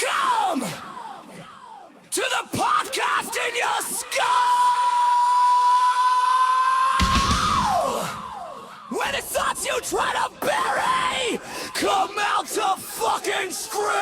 Welcome to the podcast in your skull, where the thoughts you try to bury come out to fucking scream.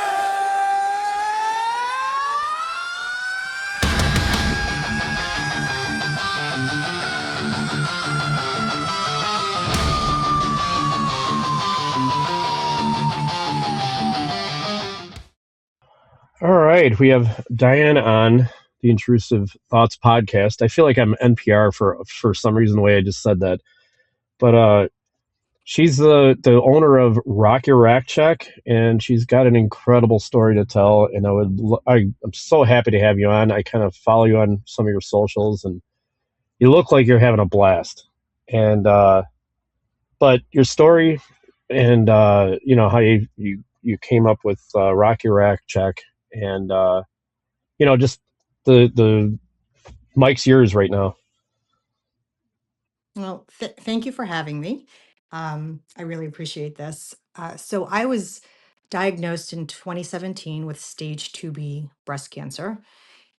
All right, we have Diana on the Intrusive Thoughts podcast. I feel like I'm NPR for some reason the way I just said that, but she's the owner of Rock Your Rack Check, and she's got an incredible story to tell. And I'm so happy to have you on. I kind of follow you on some of your socials, and you look like you're having a blast. And but your story, and how you came up with Rock Your Rack Check, and just the mic's yours right now. Well, thank you for having me. I really appreciate this. So I was diagnosed in 2017 with stage 2B breast cancer.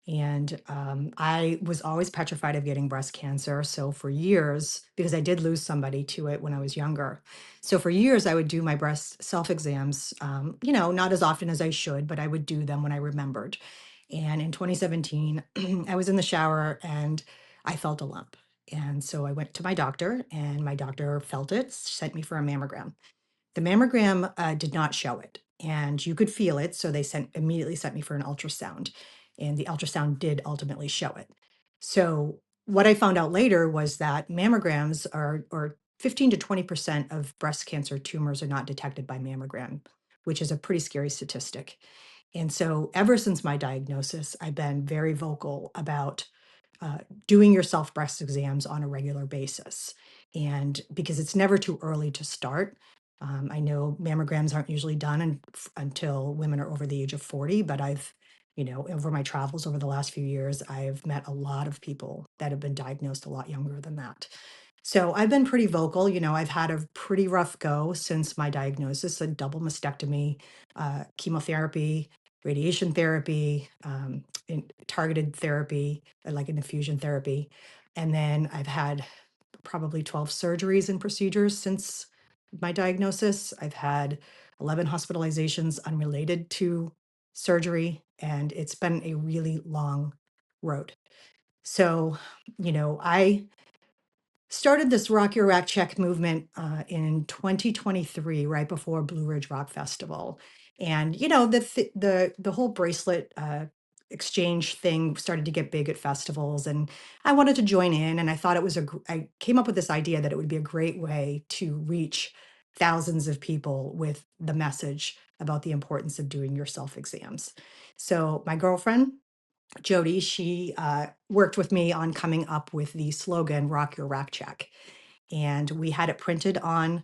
And I was always petrified of getting breast cancer. So for years, because I did lose somebody to it when I was younger. So for years, I would do my breast self exams, not as often as I should, but I would do them when I remembered. And in 2017, I was in the shower and I felt a lump. And so I went to my doctor, and my doctor felt it, sent me for a mammogram. The mammogram did not show it, and you could feel it. So they immediately sent me for an ultrasound, and the ultrasound did ultimately show it. So what I found out later was that mammograms or 15 to 20% of breast cancer tumors are not detected by mammogram, which is a pretty scary statistic. And so ever since my diagnosis, I've been very vocal about doing your self breast exams on a regular basis. And because it's never too early to start. I know mammograms aren't usually done until women are over the age of 40, but over my travels over the last few years, I've met a lot of people that have been diagnosed a lot younger than that. So I've been pretty vocal. I've had a pretty rough go since my diagnosis, a double mastectomy, chemotherapy, radiation therapy, targeted therapy, like an infusion therapy. And then I've had probably 12 surgeries and procedures since my diagnosis. I've had 11 hospitalizations unrelated to surgery, and it's been a really long road. So, I started this Rock Your Rack Check movement in 2023, right before Blue Ridge Rock Festival. And the whole bracelet exchange thing started to get big at festivals, and I wanted to join in. And I thought I came up with this idea that it would be a great way to reach thousands of people with the message about the importance of doing your self exams. So my girlfriend Jody, she worked with me on coming up with the slogan "Rock Your Rack Check," and we had it printed on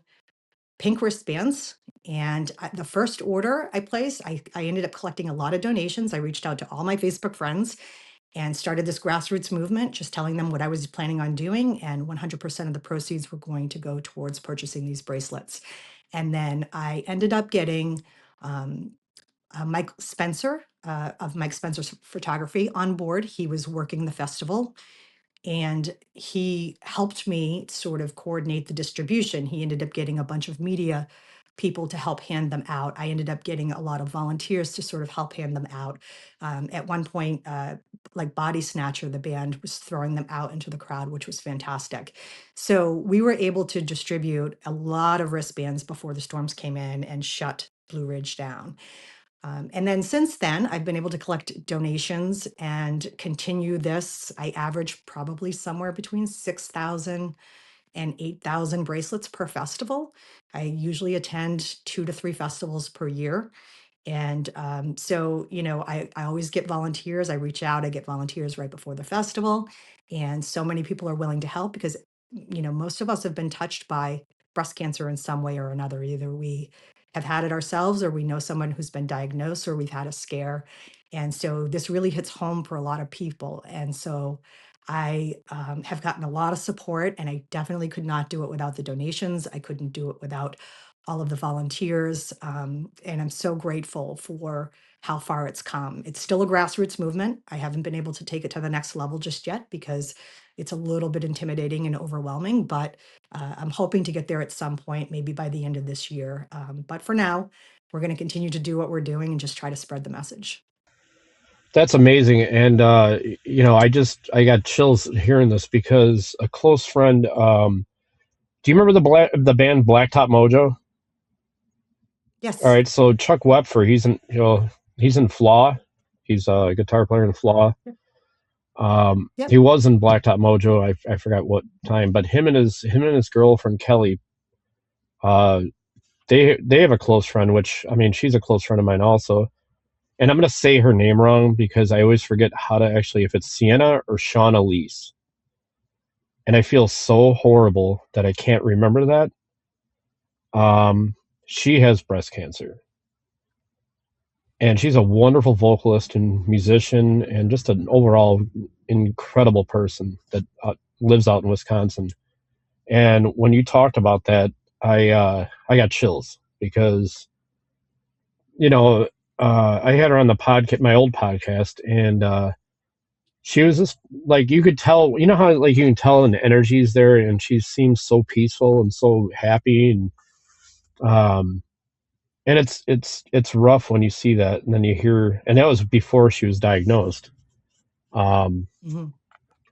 pink wristbands. And the first order I placed, I ended up collecting a lot of donations. I reached out to all my Facebook friends and started this grassroots movement, just telling them what I was planning on doing. And 100% of the proceeds were going to go towards purchasing these bracelets. And then I ended up getting Mike Spencer of Mike Spencer's Photography on board. He was working the festival, and he helped me sort of coordinate the distribution. He ended up getting a bunch of media people to help hand them out. I ended up getting a lot of volunteers to sort of help hand them out. At one point, like Body Snatcher, the band was throwing them out into the crowd, which was fantastic. So we were able to distribute a lot of wristbands before the storms came in and shut Blue Ridge down. And then since then, I've been able to collect donations and continue this. I average probably somewhere between 6,000 and 8,000 bracelets per festival. I usually attend 2 to 3 festivals per year. And so, I always get volunteers. I reach out, I get volunteers right before the festival. And so many people are willing to help because, most of us have been touched by breast cancer in some way or another. Either we have had it ourselves, or we know someone who's been diagnosed, or we've had a scare. And so this really hits home for a lot of people. And so I have gotten a lot of support, and I definitely could not do it without the donations. I couldn't do it without all of the volunteers. And I'm so grateful for how far it's come. It's still a grassroots movement. I haven't been able to take it to the next level just yet because it's a little bit intimidating and overwhelming, but I'm hoping to get there at some point, maybe by the end of this year. But for now, we're going to continue to do what we're doing and just try to spread the message. That's amazing. And I got chills hearing this because a close friend. Do you remember the band Blacktop Mojo? All Yes. right, so Chuck Wepfer, he's in Flaw. He's a guitar player in Flaw. Yep. He was in Blacktop Mojo. I forgot what time, but him and his girlfriend Kelly, uh, they have a close friend, which I mean, she's a close friend of mine also. And I'm gonna say her name wrong because I always forget how to actually if it's Sienna or Shauna Elise. And I feel so horrible that I can't remember that. She has breast cancer, and she's a wonderful vocalist and musician, and just an overall incredible person that lives out in Wisconsin. And when you talked about that, I got chills because you know I had her on the podcast, my old podcast, and she was just like you could tell, you know how like you can tell an energy's there, and she seems so peaceful and so happy, um, and it's rough when you see that, and then you hear, and that was before she was diagnosed. Um, Hmm.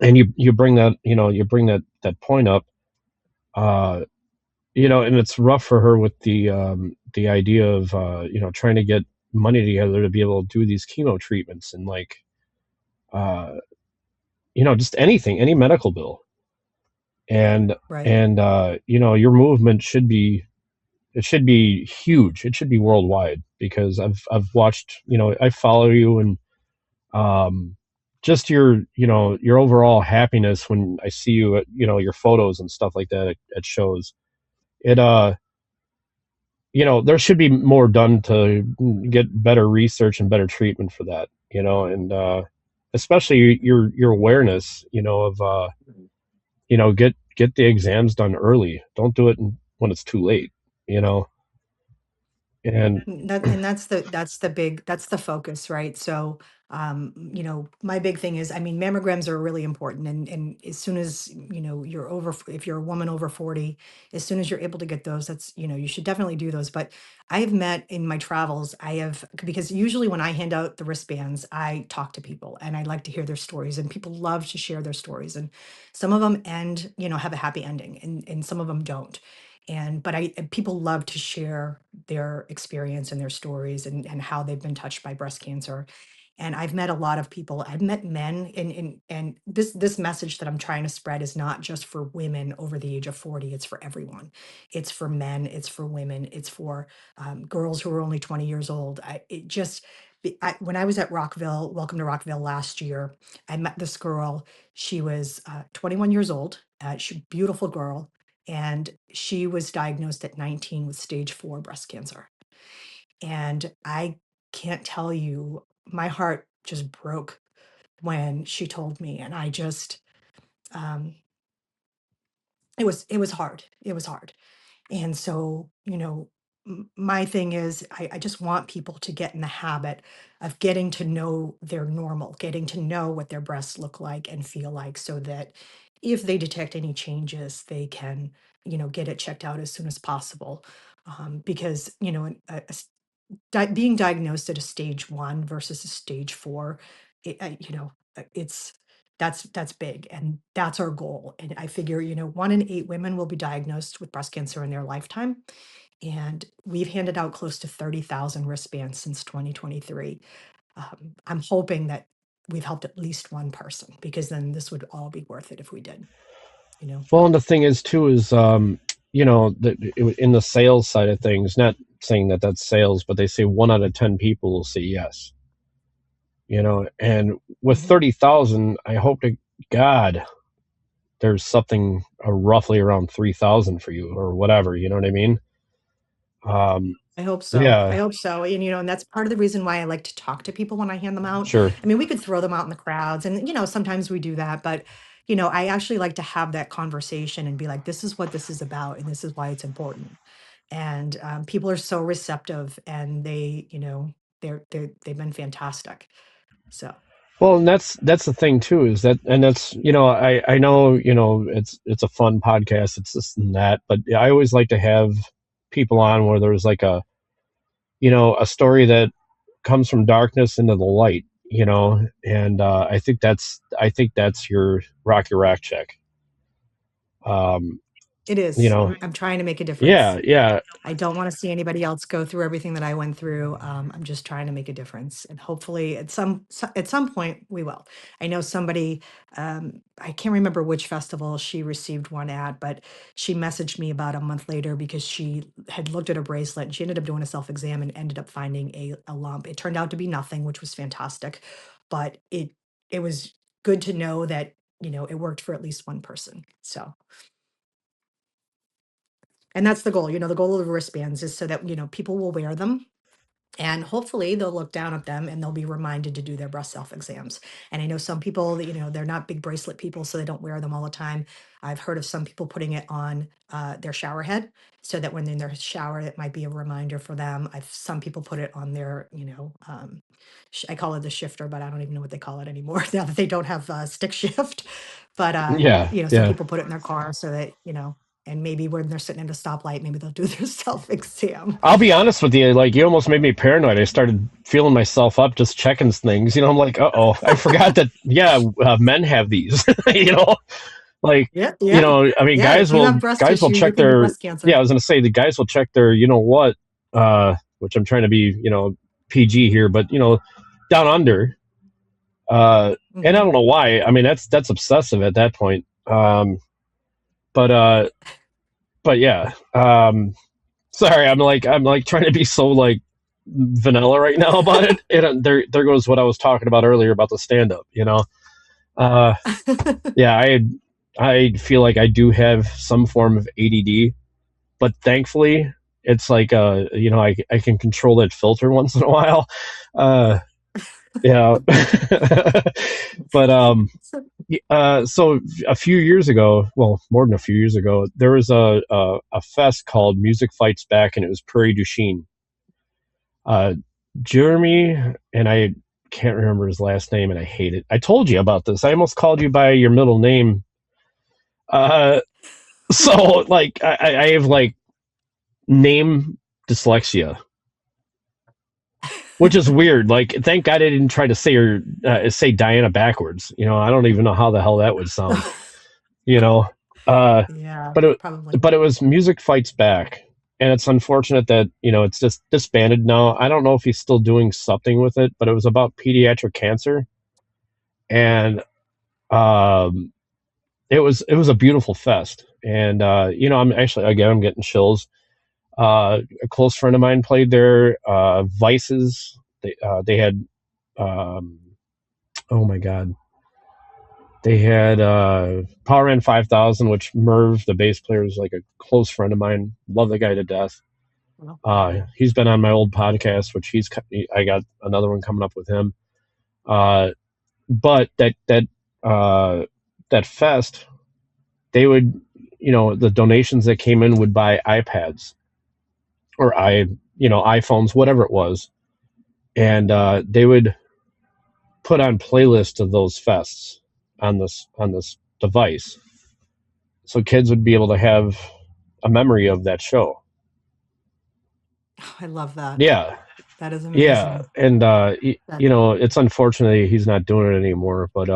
and you bring that that point up, uh, and it's rough for her with the idea of trying to get money together to be able to do these chemo treatments and like uh, just anything, any medical bill, and Right. your movement should be it should be huge. It should be worldwide because I've watched, I follow you, and um, just your overall happiness when I see you at your photos and stuff like that at shows. It there should be more done to get better research and better treatment for that. And especially your awareness, of get the exams done early. Don't do it when it's too late. You know, and That's the focus, right? So, my big thing is, I mean, mammograms are really important, and as soon as you're if you're a woman over 40, as soon as you're able to get those, that's you should definitely do those. But I have met in my travels, because usually when I hand out the wristbands, I talk to people and I like to hear their stories, and people love to share their stories, and some of them have a happy ending, and some of them don't. But people love to share their experience and their stories, and how they've been touched by breast cancer. And I've met a lot of people. I've met men, and this message that I'm trying to spread is not just for women over the age of 40. It's for everyone. It's for men. It's for women. It's for girls who are only 20 years old. When I was at Rockville, Welcome to Rockville last year, I met this girl. She was 21 years old. She beautiful girl, and she was diagnosed at 19 with stage 4 breast cancer. And I can't tell you, my heart just broke when she told me. And I just, um, it was hard. It was hard. And so, my thing is, I just want people to get in the habit of getting to know their normal, getting to know what their breasts look like and feel like, so that if they detect any changes, they can, get it checked out as soon as possible. Because, being diagnosed at a stage 1 versus a stage 4, it's that's big, and that's our goal. And I figure, 1 in 8 women will be diagnosed with breast cancer in their lifetime, and we've handed out close to 30,000 wristbands since 2023. I'm hoping that we've helped at least one person, because then this would all be worth it if we did, you know. well, and the thing is too is in the sales side of things, not saying that that's sales, but they say 1 out of 10 people will say yes. And with Mhm. 30,000, I hope to God there's something roughly around 3,000 for you or whatever. You know what I mean? Um, I hope so. I yeah, hope so. And that's part of the reason why I like to talk to people when I hand them out. sure. I mean, we could throw them out in the crowds, and sometimes we do that, but I actually like to have that conversation and be like, this is what this is about, and this is why it's important. and people are so receptive, and they've been fantastic. So Well, and that's the thing too, is that, and that's, I know, it's a fun podcast, it's this and that, but I always like to have people on where there's like a story that comes from darkness into the light, and I think that's your rack check. it You is. know, I'm trying to make a yeah, difference. yeah, I don't want to see anybody else go through everything that I went through. I'm just trying to make a difference, and hopefully, at some point, we will. I know somebody. I can't remember which festival she received one at, but she messaged me about a month later because she had looked at her bracelet and she ended up doing a self exam and ended up finding a lump. It turned out to be nothing, which was fantastic, but it was good to know that it worked for at least one person. So. And that's the goal. The goal of the wristbands is so that, people will wear them and hopefully they'll look down at them and they'll be reminded to do their breast self exams. And I know some people, that, they're not big bracelet people, so they don't wear them all the time. I've heard of some people putting it on their shower head so that when they're in their shower, it might be a reminder for them. Some people put it on their, I call it the shifter, but I don't even know what they call it anymore now that they don't have stick shift. But, yeah, some yeah. people put it in their car so that, and maybe when they're sitting at a stoplight, maybe they'll do their self exam. I'll be honest with you, like, you almost made me paranoid. I started feeling myself up, just checking things. I'm like, uh-oh, I forgot that. Yeah, men have these. Like, Yeah, yeah, I mean, yeah. If you have breast guys will tissue, you check can get their. breast Yeah, I cancer. was gonna say the guys will check their. Which I'm trying to be, PG here, but down under. And I Hmm. don't know why. I mean, that's obsessive at that point. But but yeah. Sorry, I'm like trying to be so like vanilla right now about it. And there goes what I was talking about earlier about the stand up. Uh, yeah, I feel like I do have some form of ADD, but thankfully it's like I can control that filter once in a while. Uh, yeah, but so a few years ago, well, more than a few years ago, there was a fest called Music Fights Back, and it was Prairie du Chien. Uh, Jeremy, and I can't remember his last name, and I hate it. I told you about this. I almost called you by your middle name. Uh, so like I have like name dyslexia, which is weird. Like, thank God I didn't try to say Diana backwards. I don't even know how the hell that would sound. You know, uh, Yeah, but it probably. but it was Music Fights Back, and it's unfortunate that it's just disbanded now. I don't know if he's still doing something with it, but it was about pediatric cancer, and um, it was a beautiful fest. And I'm getting chills. A close friend of mine played there. Vices. They had. Um, oh my God. They had Power Man 5000, which Merv, the bass player, is like a close friend of mine. Love the guy to death. Well, He's been on my old podcast, which I got another one coming up with him. But that fest, they would, the donations that came in would buy iPads or iPhones, whatever it was, and they would put on playlists of those fests on this device, so kids would be able to have a memory of that show. I love that. Yeah, That is yeah, amazing. and That it's unfortunate he's not doing it anymore. But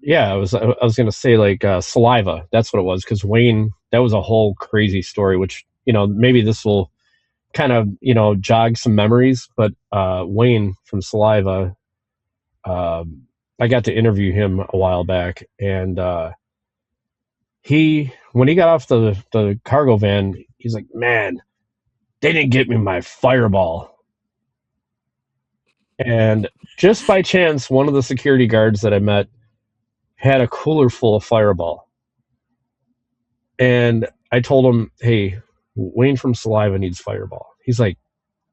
yeah, I was gonna say like Saliva. That's what it was, because Wayne. That was a whole crazy story, which maybe this will kind of jog some memories. But Wayne from Saliva, I got to interview him a while back, and when he got off the cargo van, he's like, man, they didn't get me my Fireball. And just by chance, one of the security guards that I met had a cooler full of Fireball. And I told him, hey, Wayne from Saliva needs Fireball. He's like,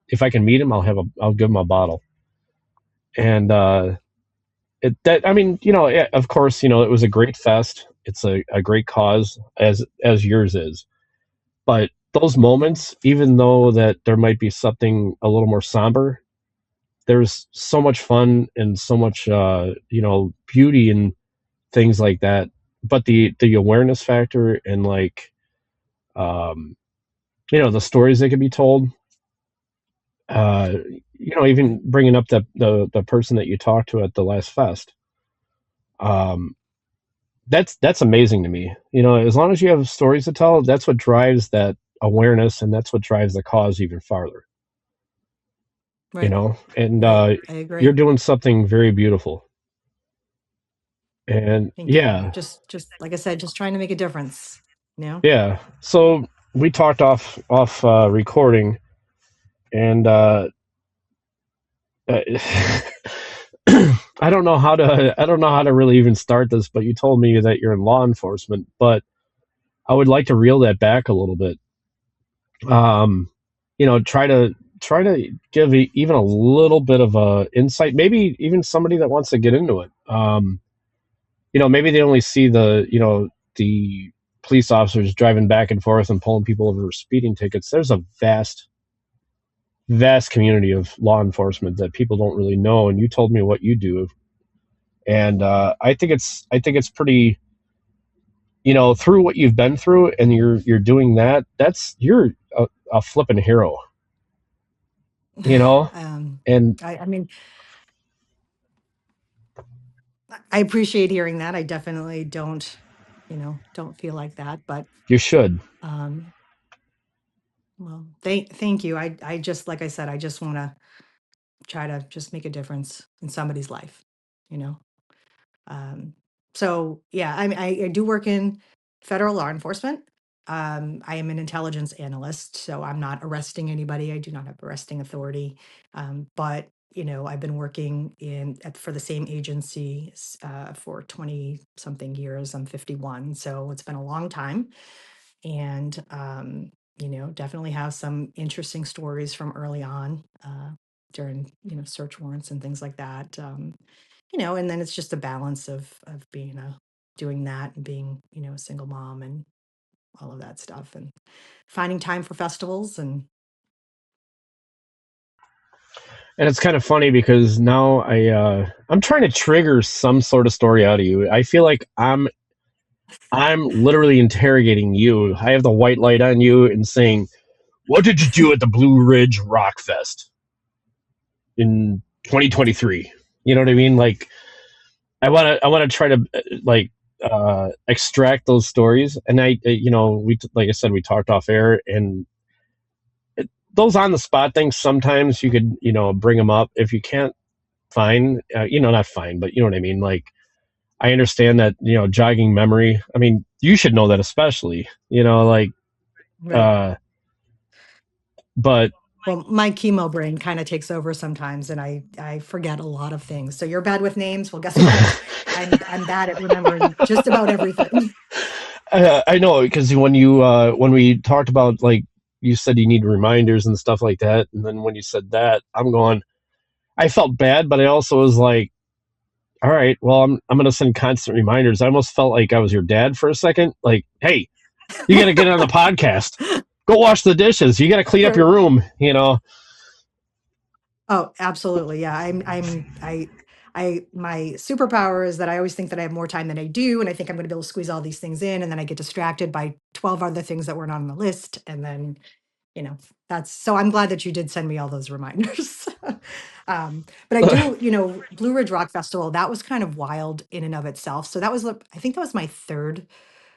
if I can meet him, I'll give him a bottle. And of course, it was a great fest. it's a great cause as yours is. But those moments, even though that there might be something a little more somber, there's so much fun and so much beauty in things like that. But the awareness factor and like um, the stories that can be told, uh, even bringing up the person that you talked to at the last fest, um, that's amazing to me. As long as you have stories to tell, that's what drives that awareness, and that's what drives the cause even farther. Right. And Right. I you're agree. doing something very beautiful. And Thank you. yeah, Just like I said, just trying to make a difference. You know? yeah. So we talked off recording, and I don't know how to really even start this, but you told me that you're in law enforcement, but I would like to reel that back a little bit. Um, try to give even a little bit of a insight, maybe even somebody that wants to get into it. Maybe they only see the police officers driving back and forth and pulling people over for speeding tickets. There's a vast community of law enforcement that people don't really know, and you told me what you do, and I think it's pretty, through what you've been through, and you're doing that. You're a flipping hero, you know, um, and I mean, I appreciate hearing that. I definitely don't feel like that, but you should. um, well, thank you. I just, like I said, I just want to try to just make a difference in somebody's life, you know? Um, so yeah, I do work in federal law enforcement. I am an intelligence analyst, so I'm not arresting anybody. I do not have arresting authority. But I've been working for the same agency for 20 something years. I'm 51, so it's been a long time. And definitely have some interesting stories from early on during search warrants and things like that. And then it's just a balance of being doing that and being a single mom and all of that stuff and finding time for festivals and And it's kind of funny because now I'm trying to trigger some sort of story out of you. I feel like I'm literally interrogating you. I have the white light on you and saying, "What did you do at the Blue Ridge Rock Fest in 2023?" You know what I mean? Like I want to try to extract those stories, and like I said, we talked off air, and those on the spot things, sometimes you could bring them up. If you can't find, not fine, but you know what I mean. Like, I understand that, jogging memory. I mean, you should know that, especially, like, right. uh, but Well, my chemo brain kind of takes over sometimes, and I forget a lot of things. So you're bad with names. Well, guess what? I'm bad at remembering just about everything. I know, because when we talked about, like, you said you need reminders and stuff like that, and then when you said that, I felt bad, but I also was like, all right, well, I'm gonna send constant reminders. I almost felt like I was your dad for a second. Like, hey, you got to get on the podcast. Go wash the dishes. You got to clean up Right. your room. Oh, absolutely. Yeah. My superpower is that I always think that I have more time than I do. And I think I'm going to be able to squeeze all these things in. And then I get distracted by 12 other things that weren't on the list. And then, you know, so I'm glad that you did send me all those reminders. But I do, Blue Ridge Rock Festival, that was kind of wild in and of itself. So I think that was my third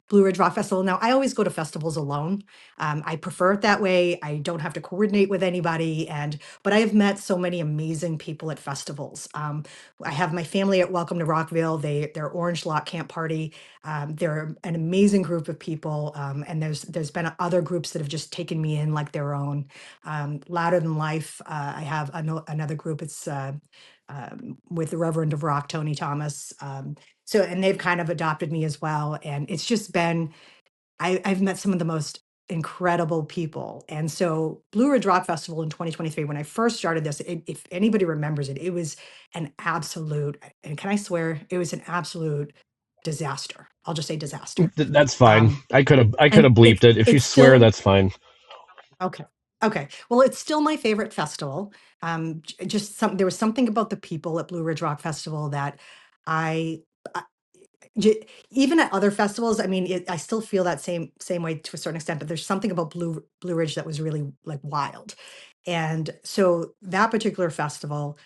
Blue Ridge Rock Festival. Now, I always go to festivals alone. I prefer it that way. I don't have to coordinate with anybody, but I have met so many amazing people at festivals. I have my family at Welcome to Rockville. They're Orange Lock Camp Party. They're an amazing group of people, and there's been other groups that have just taken me in like their own. Louder Than Life. I have another group. It's with the Reverend of Rock, Tony Thomas. And they've kind of adopted me as well. And it's just been, I've met some of the most incredible people. And so Blue Ridge Rock Festival in 2023, when I first started this, if anybody remembers it, it was an absolute, and can I swear, it was an absolute disaster. I'll just say disaster. That's fine. Um, I could have and bleeped it. If you it's swear, still that's fine. okay. Okay. Well, it's still my favorite festival. Just there was something about the people at Blue Ridge Rock Festival that I, I even at other festivals, I mean, I still feel that same way to a certain extent. But there's something about Blue Ridge that was really like wild, and so that particular festival,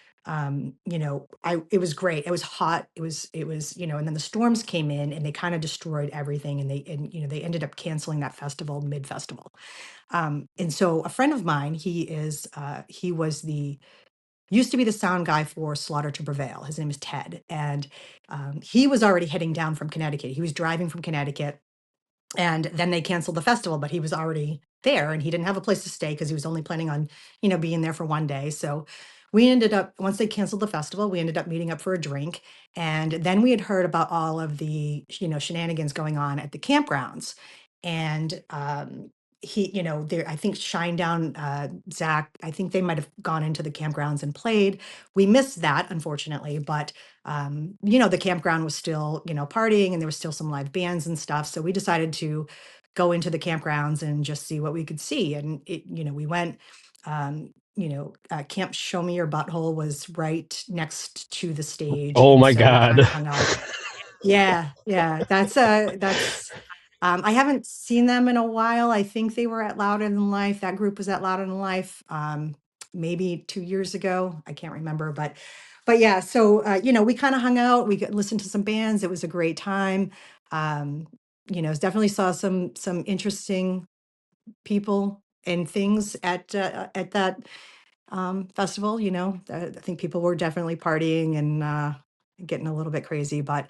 it was great. It was hot. It was, and then the storms came in and they kind of destroyed everything, and they ended up canceling that festival mid festival. And so a friend of mine, he was the used to be the sound guy for Slaughter to Prevail. His name is Ted, and he was already heading down from Connecticut. He was driving from Connecticut, and then they canceled the festival, but he was already there, and he didn't have a place to stay because he was only planning on, being there for one day. So we ended up, once they canceled the festival, we ended up meeting up for a drink. And then we had heard about all of the, shenanigans going on at the campgrounds. And there, I think Shinedown, Zach, I think they might have gone into the campgrounds and played. We missed that, unfortunately, but the campground was still, partying, and there was still some live bands and stuff. So we decided to go into the campgrounds and just see what we could see. And we went, Camp Show Me Your Butthole was right next to the stage. Oh And my so we god. kind of hung out. Yeah, yeah, that's I haven't seen them in a while. I think they were at Louder Than Life. That group was at Louder Than Life, maybe 2 years ago. I can't remember, but yeah. So we kind of hung out. We listened to some bands. It was a great time. Um, definitely saw some interesting people and things at that festival. I think people were definitely partying and getting a little bit crazy, but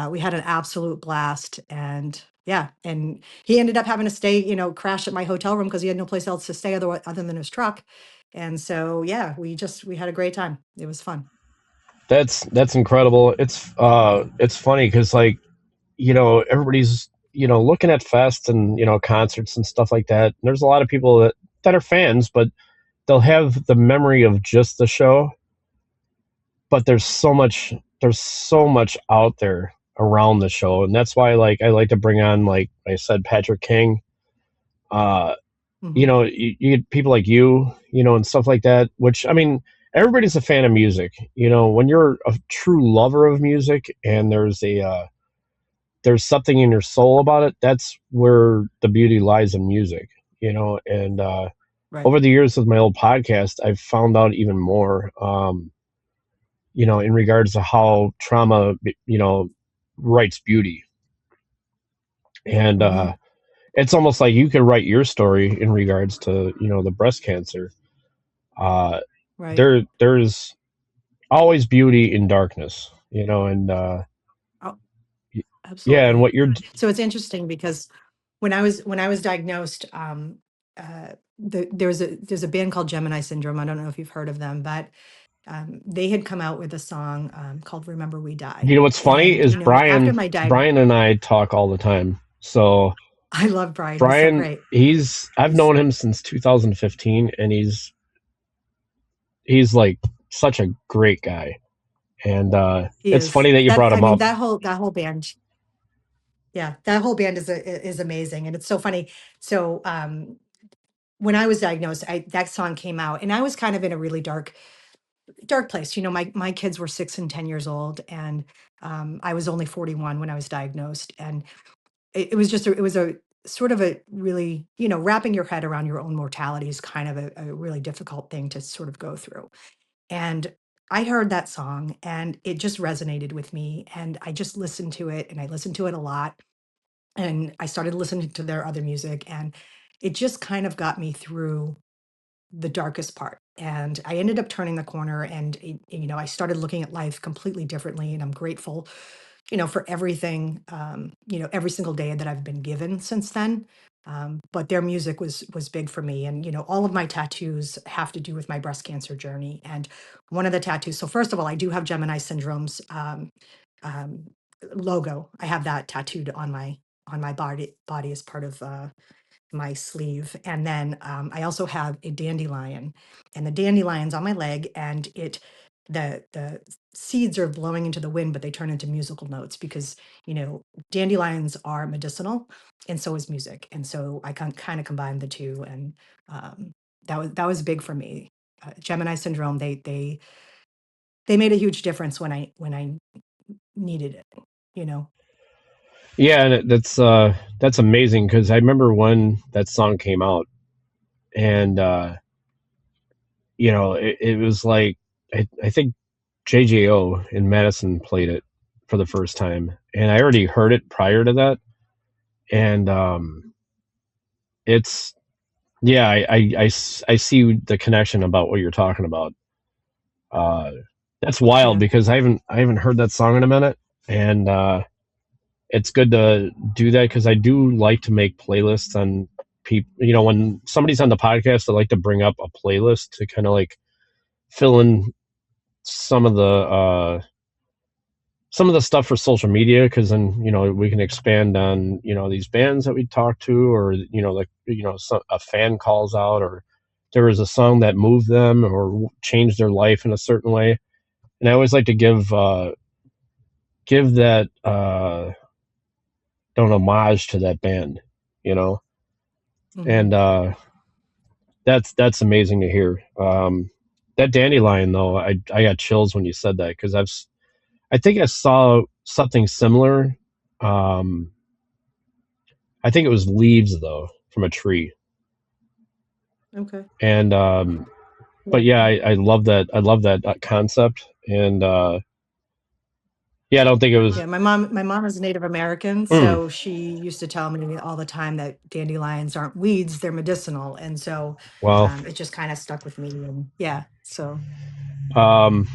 we had an absolute blast. And yeah, and he ended up having to stay, crash at my hotel room because he had no place else to stay other than his truck. And so yeah, we had a great time. It was fun. That's incredible. It's funny because like everybody's looking at fest and concerts and stuff like that. There's a lot of people that are fans, but they'll have the memory of just the show. But there's so much out there around the show, and that's why like I like to bring on, like I said, Patrick King. Uh, Hmm. you get people like and stuff like that. Which I mean, everybody's a fan of music. When you're a true lover of music, and there's something in your soul about it. That's where the beauty lies in music. And Right. over the years with my old podcast, I've found out even more. In regards to how trauma, writes beauty. And Hmm. it's almost like you could write your story in regards to, the breast cancer. Uh, Right. there's always beauty in darkness, and Oh, yeah, and absolutely. what you're, So it's interesting because when I was diagnosed, there's a band called Gemini Syndrome. I don't know if you've heard of them, but they had come out with a song called "Remember We Die," what's funny and is after Brian, my Brian and I talk all the time. So I love Brian. He's so Brian, great. I've He's known him since 2015, and he's like such a great guy. And he it's is funny that you that. brought I him mean, up. that whole band. Yeah, that whole band is amazing, and it's so funny. So when I was diagnosed, that song came out, and I was kind of in a really dark place. My kids were 6 and 10 years old, and I was only 41 when I was diagnosed, and it was just it was a sort of a really, wrapping your head around your own mortality is kind of a really difficult thing to sort of go through. And I heard that song and it just resonated with me, and I just listened to it, and I listened to it a lot, and I started listening to their other music, and it just kind of got me through the darkest part. And I ended up turning the corner, and I started looking at life completely differently, and I'm grateful, for everything, every single day that I've been given since then. But their music was big for me, and all of my tattoos have to do with my breast cancer journey. And one of the tattoos. So first of all, I do have Gemini Syndrome's um, logo. I have that tattooed on my body as part of my sleeve. And then I also have a dandelion, and the dandelion's on my leg, and the seeds are blowing into the wind, but they turn into musical notes because, dandelions are medicinal and so is music. And so I can kind of combine the two. And um, that was big for me. Gemini syndrome, they made a huge difference when I needed it, you know. Yeah, and that's amazing because I remember when that song came out, and it was like I think JJO in Madison played it for the first time, and I already heard it prior to that, and it's yeah, I see the connection about what you're talking about. Uh, that's wild Yeah. because I haven't heard that song in a minute, and it's good to do that because I do like to make playlists on people. When somebody's on the podcast, I like to bring up a playlist to kind of like fill in some of the stuff for social media because then we can expand on these bands that we talk to, or like a fan calls out, or there was a song that moved them or changed their life in a certain way. And I always like to give that don't homage to that band, you know Hmm. and that's amazing to hear. That dandelion though, I got chills when you said that because I think I saw something similar. um I think it was leaves though from a tree. Okay. And Yeah. but yeah, I love that concept. And yeah, I don't think it was. Yeah, my mom is Native American, Mm, so she used to tell me all the time that dandelions aren't weeds, they're medicinal. And so well, it just kind of stuck with me. And yeah, so um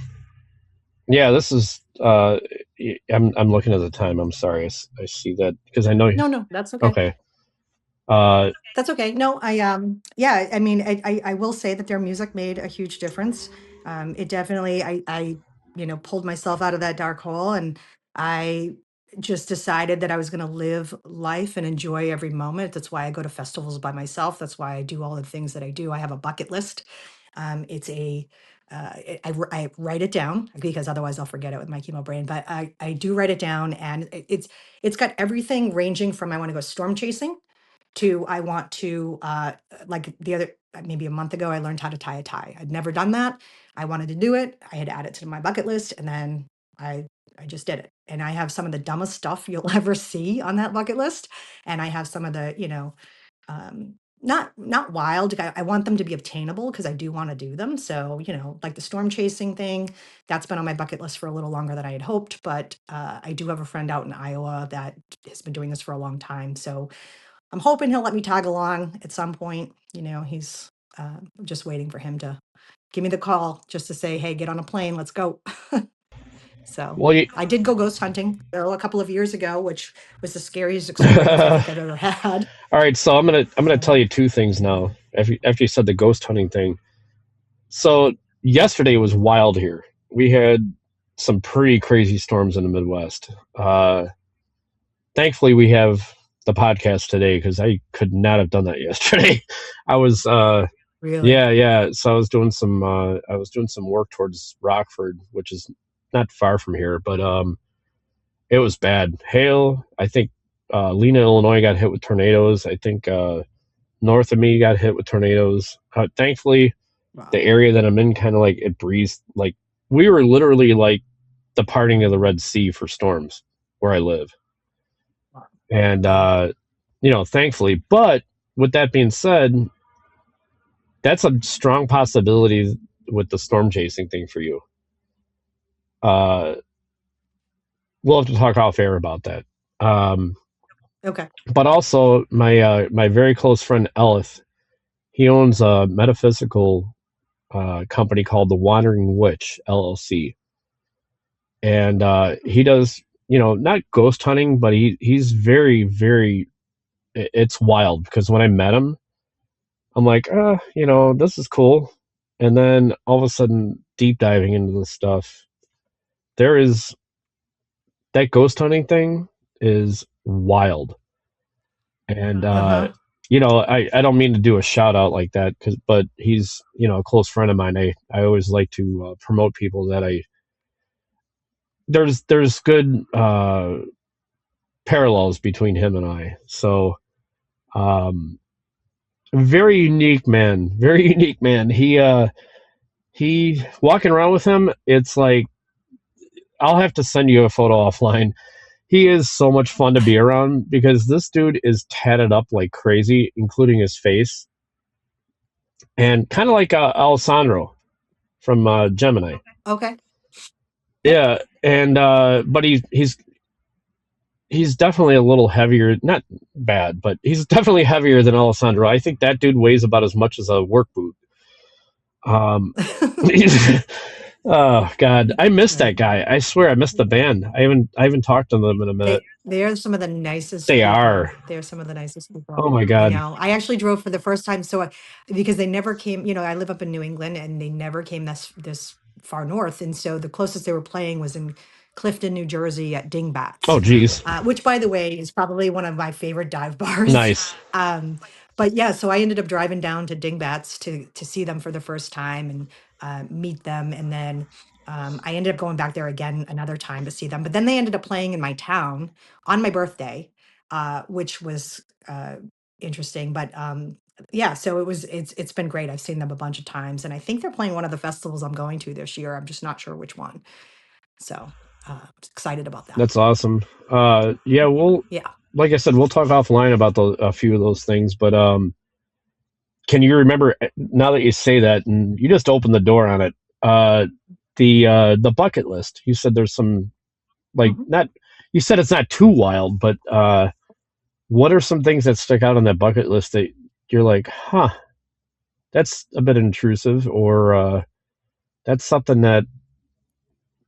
yeah, this is I'm looking at the time. I'm sorry. I see that because I know. no, that's okay. Okay. uh That's okay. No, yeah, I mean, I will say that their music made a huge difference. It definitely, I pulled myself out of that dark hole, and I just decided that I was going to live life and enjoy every moment. That's why I go to festivals by myself. That's why I do all the things that I do. I have a bucket list. It's I write it down because otherwise I'll forget it with my chemo brain. But I do write it down, and it's got everything ranging from I want to go storm chasing to I want to like the other maybe a month ago I learned how to tie a tie. I'd never done that. I wanted to do it. I had added it to my bucket list, and then I I just did it. And I have some of the dumbest stuff you'll ever see on that bucket list. And I have some of the, not wild. I want them to be obtainable because I do want to do them. So, like the storm chasing thing, that's been on my bucket list for a little longer than I had hoped. But I do have a friend out in Iowa that has been doing this for a long time. So I'm hoping he'll let me tag along at some point. He's I'm just waiting for him to give me the call just to say, "Hey, get on a plane, let's go." So well, I did go ghost hunting a couple of years ago, which was the scariest experience I think I've ever had. all right, so I'm gonna tell So you two things now after you said the ghost hunting thing. So yesterday was wild here. We had some pretty crazy storms in the Midwest. Thankfully we have the podcast today because I could not have done that yesterday. I was really, yeah. So I was doing some work towards Rockford, which is not far from here, but it was bad. Hail. I think Lena, Illinois got hit with tornadoes. I think north of me got hit with tornadoes. Thankfully, the wow, area that I'm in kind of like it breezed. Like we were literally like the parting of the Red Sea for storms where I live. wow, And wow. thankfully. But with that being said, that's a strong possibility with the storm chasing thing for you. Uh, we'll have to talk off air about that. Um, Okay. but also, my very close friend Elith, he owns a metaphysical company called the Wandering Witch LLC, and he does not ghost hunting, but he's very very. It's wild because when I met him, I'm like, this is cool. And then all of a sudden, deep diving into this stuff, there is that ghost hunting thing is wild. And Uh-huh. I don't mean to do a shout out like that, but he's a close friend of mine. I always like to promote people that there's good parallels between him and I. So um, very unique man, very unique man. He walking around with him, it's like I'll have to send you a photo offline. He is so much fun to be around because this dude is tatted up like crazy, including his face, and kind of like Alessandro from Gemini. Okay. Yep. Yeah, and but he's definitely a little heavier. Not bad, but he's definitely heavier than Alessandro. I think that dude weighs about as much as a work boot. Um, oh God, I miss that Right. guy. I swear, I miss the band. I haven't talked to them in a minute. They are some of the nicest They people. are. They're some of the nicest Oh people. my I God. know. I actually drove for the first time, because they never came. I live up in New England, and they never came this far north, and so the closest they were playing was in Clifton, New Jersey, at Oh Dingbats, geez. which, by the way, is probably one of my favorite dive bars. Nice. But yeah, so I ended up driving down to Dingbats to see them for the first time and meet them, and then I ended up going back there again another time to see them. But then they ended up playing in my town on my birthday, which was interesting. But yeah, so it's been great. I've seen them a bunch of times, and I think they're playing one of the festivals I'm going to this year. I'm just not sure which one. So excited about that. That's awesome. Yeah, we'll Yeah. like I said, we'll talk offline about a few of those things. But can you remember now that you say that, and you just opened the door on it? The bucket list. You said there's some like Mhm. not. You said it's not too wild, but what are some things that stick out on that bucket list that you're like, huh, that's a bit intrusive, or that's something that,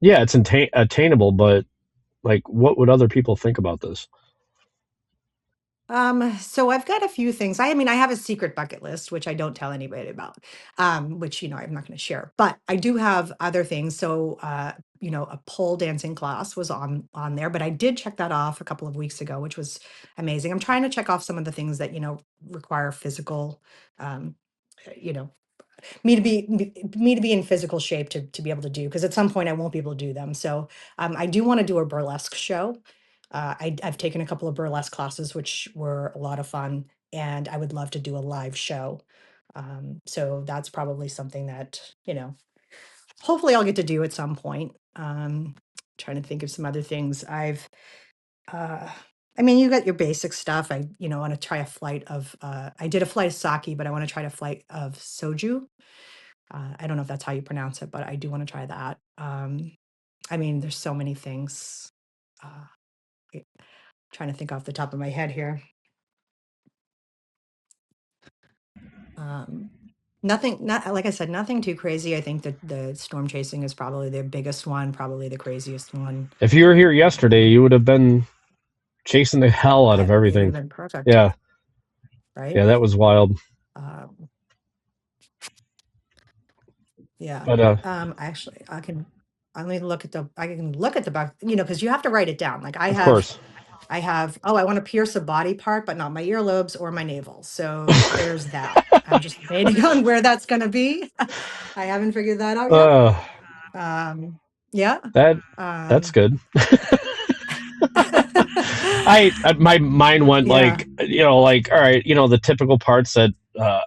yeah, it's attainable, but like, what would other people think about this? So I've got a few things. I mean, I have a secret bucket list, which I don't tell anybody about, which, I'm not going to share, but I do have other things. So, a pole dancing class was on there, but I did check that off a couple of weeks ago, which was amazing. I'm trying to check off some of the things that, require physical, um, you know, me to be in physical shape to be able to do, because at some point I won't be able to do them. So I do want to do a burlesque show. I've taken a couple of burlesque classes, which were a lot of fun, and I would love to do a live show. So that's probably something that, hopefully I'll get to do at some point. Trying to think of some other things. Uh, I mean, you got your basic stuff. I want to try a flight of, I did a flight of sake, but I want to try a flight of soju. I don't know if that's how you pronounce it, but I do want to try that. I mean, there's so many things. Uh, wait, trying to think off the top of my head here. Um, Nothing, not like I said, nothing too crazy. I think that the storm chasing is probably the biggest one, probably the craziest one. If you were here yesterday, you would have been chasing the hell out of It would have everything. been perfect, Yeah, right? yeah, that was wild. Um, yeah. But Actually, I can look at the back, because you have to write it down. Like of course, oh, I want to pierce a body part, but not my earlobes or my navel. So there's that. I'm just debating on where that's going to be. I haven't figured that out yet. uh, Yeah. that that's Um, good. My mind went yeah. like, like, all right, the typical parts that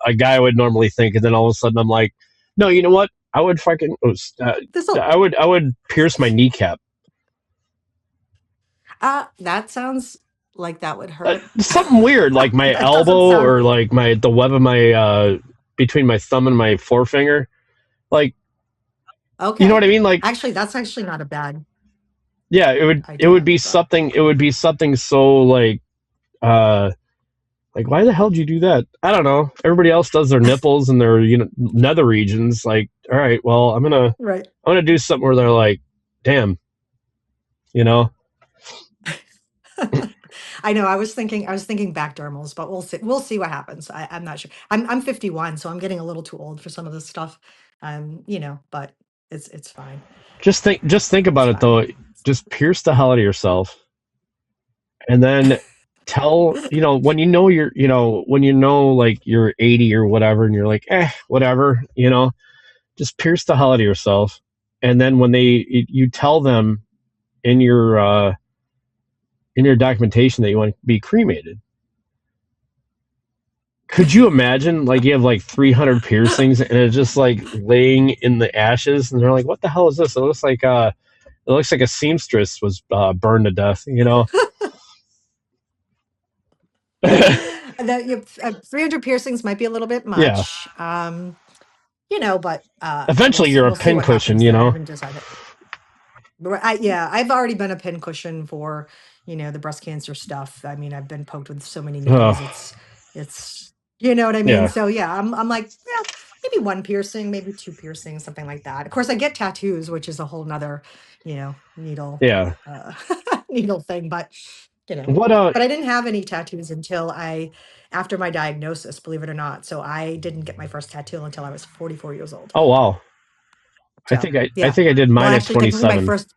a guy would normally think, and then all of a sudden I'm like, no, you know what? I would fucking, This will, I would pierce my kneecap. that sounds like that would hurt. Something weird, like my That doesn't elbow sound or like the web of my between my thumb and my forefinger. Like, you know what okay. I mean? Like, Actually, that's actually not a bad yeah, it would idea, be but something. It would be something so uh like, why the hell did you do that? I don't know. Everybody else does their nipples and their nether regions. Like, all right, well, right. I'm gonna do something where they're like, damn, you know. I know. I was thinking back dermals, but we'll see. We'll see what happens. I'm not sure. I'm 51, so I'm getting a little too old for some of this stuff. But it's fine. Just think It's about it fine. though. Just pierce the hell out of yourself, and then tell, when when like you're 80 or whatever, and you're like, whatever, just pierce the hell out of yourself. And then when you tell them in your documentation that you want to be cremated, could you imagine, like, you have like 300 piercings and it's just like laying in the ashes, and they're like, what the hell is this? It looks like a seamstress was burned to death, That 300 piercings might be a little bit Yeah. much, but Eventually you're a we'll see what pincushion, happens there. I haven't decided. Yeah, I've already been a pincushion for, the breast cancer stuff. I mean, I've been poked with so many needles. Oh, It's, you know what I mean? yeah. So yeah, I'm like, yeah, maybe one piercing, maybe two piercings, something like that. Of course, I get tattoos, which is a whole nother, needle, Yeah. needle thing. But, What but I didn't have any tattoos until after my diagnosis, believe it or not. So I didn't get my first tattoo until I was 44 years old. oh wow. So I yeah. think I did Well, mine at actually, technically, my 27. first. Mhm.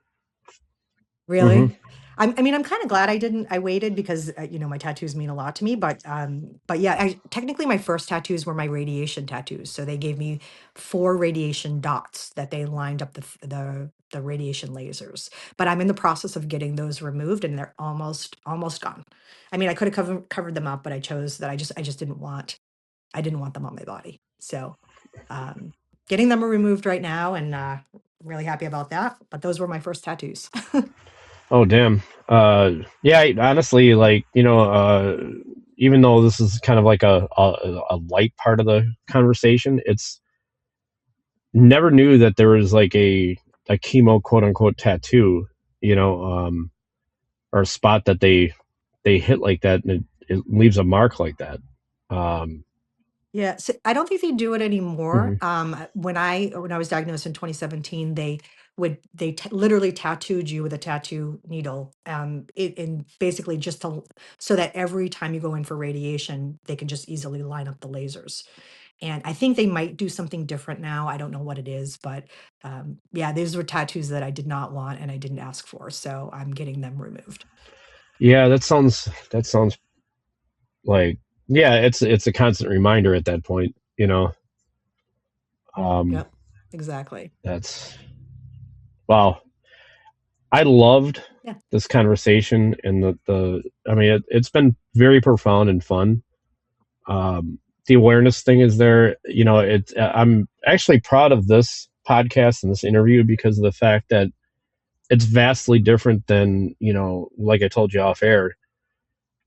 Really? I mean, I'm kind of glad I waited because, my tattoos mean a lot to me, but yeah, technically my first tattoos were my radiation tattoos. So they gave me 4 radiation dots that they lined up the radiation lasers. But I'm in the process of getting those removed and they're almost gone. I mean, I could have covered them up, but I chose that I just didn't want them on my body. So, um, getting them removed right now and really happy about that. But those were my first tattoos. Oh damn. Yeah, honestly, like, even though this is kind of like a light part of the conversation, it's never knew that there was like a chemo quote unquote tattoo, or a spot that they hit like that, and it leaves a mark like that. Um, Yeah, so I don't think they do it anymore. mhm. When I was diagnosed in 2017, they literally tattooed you with a tattoo needle, and basically just so that every time you go in for radiation, they can just easily line up the lasers. And I think they might do something different now. I don't know what it is, but yeah, these were tattoos that I did not want and I didn't ask for, so I'm getting them removed. Yeah, that sounds like, yeah, it's a constant reminder at that point. Um, Yep, exactly. that's wow. I loved Yeah. this conversation, and the I mean, it's been very profound and fun. The awareness thing is there. I'm actually proud of this podcast and this interview because of the fact that it's vastly different than, like I told you off air.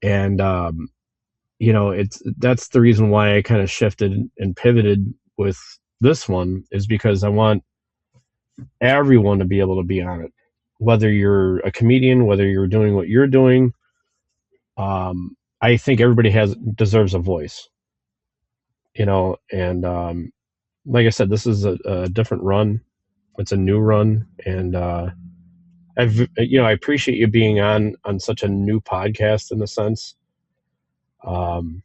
And it's that's the reason why I kind of shifted and pivoted with this one, is because I want everyone to be able to be on it, whether you're a comedian, whether you're doing what you're doing. I think everybody deserves a voice, and like I said, this is a different run. It's a new run, and I appreciate you being on such a new podcast in a sense. Um,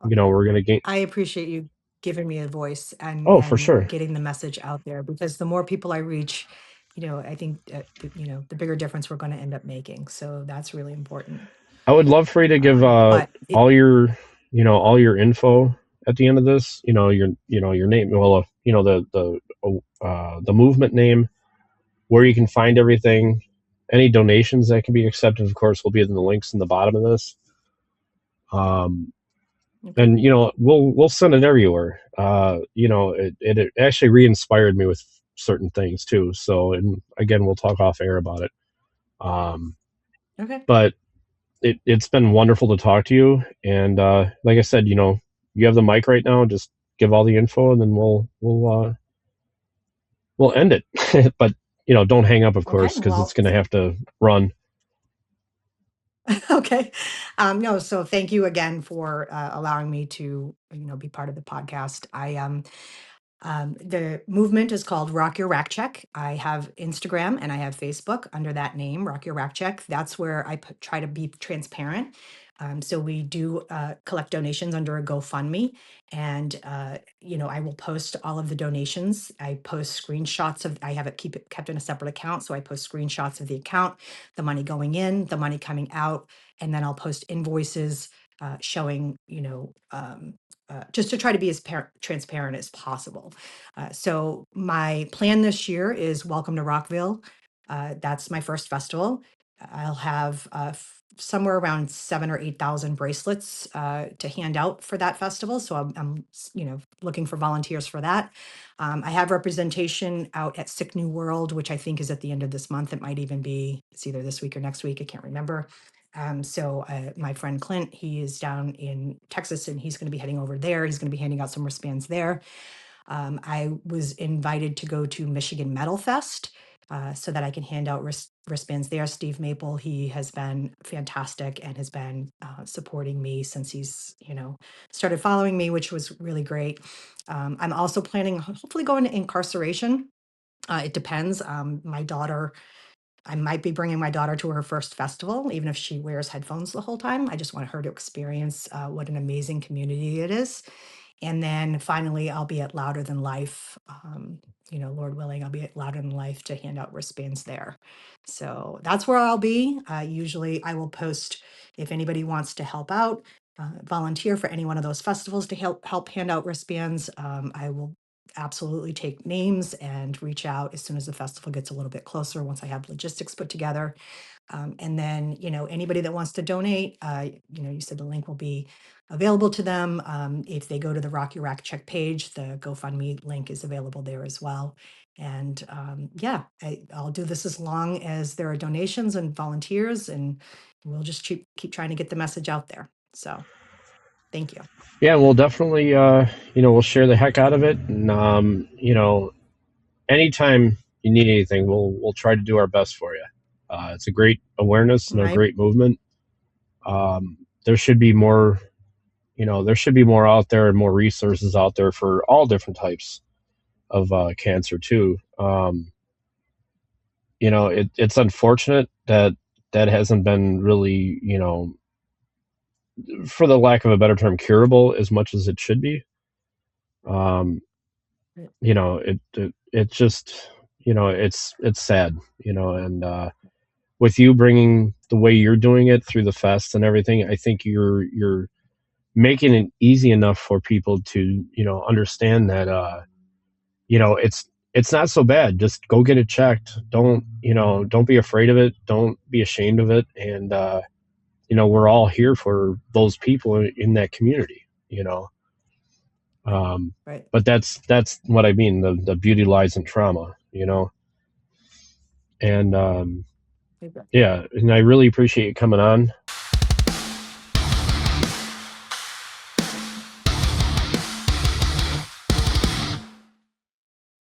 we're gonna gain. I appreciate you giving me a voice and Oh, for and sure. getting the message out there because the more people I reach, I think the bigger difference we're going to end up making. So that's really important. I would love for you to give But it, all your info at the end of this. Your name. Well, the movement name, where you can find everything. Any donations that can be accepted, of course, will be in the links in the bottom of this. Um, okay. and we'll send it everywhere. It actually re-inspired me with certain things too. So, and again, we'll talk off air about it. Um, Okay. but it's been wonderful to talk to you. And like I said, you have the mic right now. Just give all the info, and then we'll end it. But don't hang up, of Okay. course, because it's Well, going to have to run. okay. No, so thank you again for allowing me to, be part of the podcast. The movement is called Rock Your Rack Check. I have Instagram and I have Facebook under that name, Rock Your Rack Check. That's where I try to be transparent. So we do collect donations under a GoFundMe, and I will post all of the donations. I post screenshots of. I have it kept in a separate account, so I post screenshots of the account, the money going in, the money coming out, and then I'll post invoices showing, just to try to be as transparent as possible. So my plan this year is Welcome to Rockville. That's my first festival. I'll have somewhere around 7 or 8 thousand bracelets to hand out for that festival. So I'm looking for volunteers for that. I have representation out at Sick New World, which I think is at the end of this month. It might even be, it's either this week or next week. I can't remember. So my friend Clint, he is down in Texas and he's going to be heading over there. He's going to be handing out some wristbands there. I was invited to go to Michigan Metal Fest so that I can hand out wristbands there. Steve Maple, he has been fantastic and has been supporting me since he's, started following me, which was really great. I'm also planning, hopefully, going to incarceration. It depends. My daughter, I might be bringing my daughter to her first festival, even if she wears headphones the whole time. I just want her to experience what an amazing community it is. And then finally, I'll be at Louder Than Life. Lord willing, I'll be at Louder Than Life to hand out wristbands there. So that's where I'll be. Usually, I will post if anybody wants to help out, volunteer for any one of those festivals to help hand out wristbands. I will absolutely take names and reach out as soon as the festival gets a little bit closer. Once I have logistics put together, and then, anybody that wants to donate, you said the link will be available to them. If they go to the Rock Your Rack Check page, the GoFundMe link is available there as well. And yeah, I'll do this as long as there are donations and volunteers, and we'll just keep trying to get the message out there. So thank you. Yeah, we'll definitely, we'll share the heck out of it. And, anytime you need anything, we'll try to do our best for you. It's a great awareness and a Right. great movement. There should be more, there should be more out there and more resources out there for all different types of cancer too. It's unfortunate that hasn't been really, for the lack of a better term, curable as much as it should be. It just, it's sad, and with you bringing the way you're doing it through the fest and everything, I think you're making it easy enough for people to, understand that, it's not so bad. Just go get it checked. Don't be afraid of it. Don't be ashamed of it. And, we're all here for those people in that community, Right. but that's what I mean. The beauty lies in trauma, and, Okay. yeah. And I really appreciate you coming on.